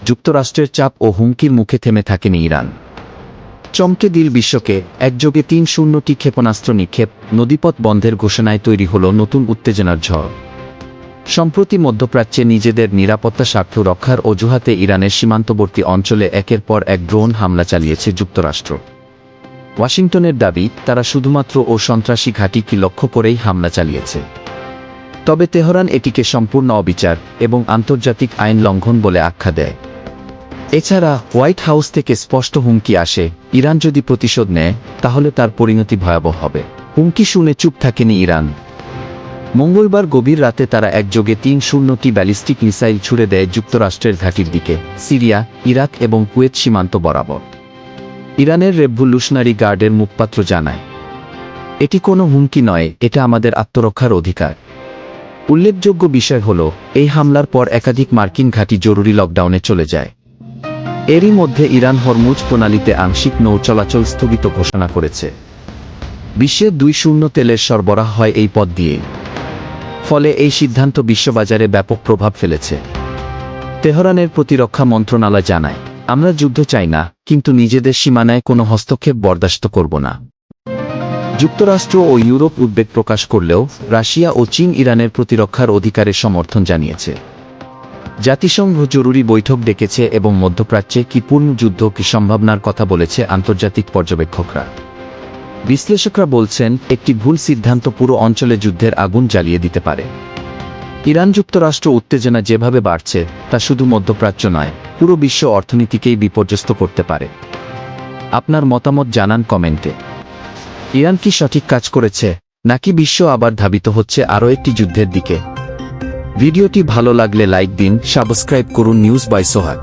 যুক্তরাষ্ট্রের চাপ ও হুমকির মুখে থেমে থাকেনি ইরান। চমকে দিল বিশ্বকে, একযোগে ৩-০টি ক্ষেপণাস্ত্র নিক্ষেপ, নদীপথ বন্ধের ঘোষণায় তৈরি হল নতুন উত্তেজনার ঝড়। সম্প্রতি মধ্যপ্রাচ্যে নিজেদের নিরাপত্তা স্বার্থ রক্ষার অজুহাতে ইরানের সীমান্তবর্তী অঞ্চলে একের পর এক ড্রোন হামলা চালিয়েছে যুক্তরাষ্ট্র। ওয়াশিংটনের দাবি, তারা শুধুমাত্র সন্ত্রাসী ঘাঁটিকে লক্ষ্য করেই হামলা চালিয়েছে। তবে তেহরান এটিকে সম্পূর্ণ অবিচার এবং আন্তর্জাতিক আইন লঙ্ঘন বলে আখ্যা দেয়। এছাড়া হোয়াইট হাউস থেকে স্পষ্ট হুমকি আসে, ইরান যদি প্রতিশোধ নেয় তাহলে তার পরিণতি ভয়াবহ হবে। হুমকি শুনে চুপ থাকেনি ইরান। মঙ্গলবার গভীর রাতে তারা একযোগে ৩-০টি ব্যালিস্টিক মিসাইল ছুড়ে দেয় যুক্তরাষ্ট্রের ঘাঁটির দিকে, সিরিয়া, ইরাক এবং কুয়েত সীমান্ত বরাবর। ইরানের রেভ্যুলুশনারি গার্ডের মুখপাত্র জানায়, এটি কোনো হুমকি নয়, এটা আমাদের আত্মরক্ষার অধিকার। উল্লেখযোগ্য বিষয় হল, এই হামলার পর একাধিক মার্কিন ঘাঁটি জরুরি লকডাউনে চলে যায়। এরই মধ্যে ইরান হরমুজ প্রণালীতে আংশিক নৌ চলাচল স্থগিত ঘোষণা করেছে। বিশ্বে ২-০ তেলের সরবরাহ হয় এই পথ দিয়ে। ফলে এই সিদ্ধান্ত বিশ্ববাজারে ব্যাপক প্রভাব ফেলেছে। তেহরানের প্রতিরক্ষা মন্ত্রণালয় জানায়, আমরা যুদ্ধ চাই না, কিন্তু নিজেদের সীমানায় কোনো হস্তক্ষেপ বরদাস্ত করব না। যুক্তরাষ্ট্র ও ইউরোপ উদ্বেগ প্রকাশ করলেও রাশিয়া ও চীন ইরানের প্রতিরক্ষার অধিকারের সমর্থন জানিয়েছে। জাতিসংঘ জরুরি বৈঠক ডেকেছে এবং মধ্যপ্রাচ্যে কি পূর্ণ যুদ্ধ কি সম্ভাবনার কথা বলেছে আন্তর্জাতিক পর্যবেক্ষকরা। বিশ্লেষকরা বলছেন, একটি ভুল সিদ্ধান্ত পুরো অঞ্চলে যুদ্ধের আগুন জ্বালিয়ে দিতে পারে। ইরান যুক্তরাষ্ট্র উত্তেজনা যেভাবে বাড়ছে তা শুধু মধ্যপ্রাচ্য নয়, পুরো বিশ্ব অর্থনীতিকেই বিপর্যস্ত করতে পারে। আপনার মতামত জানান কমেন্টে। ইরান কি সঠিক কাজ করেছে, নাকি বিশ্ব আবার ধাবিত হচ্ছে আরও একটি যুদ্ধের দিকে? ভিডিওটি ভালো লাগলে লাইক দিন, সাবস্ক্রাইব করুন নিউজ বাই সোহাগ।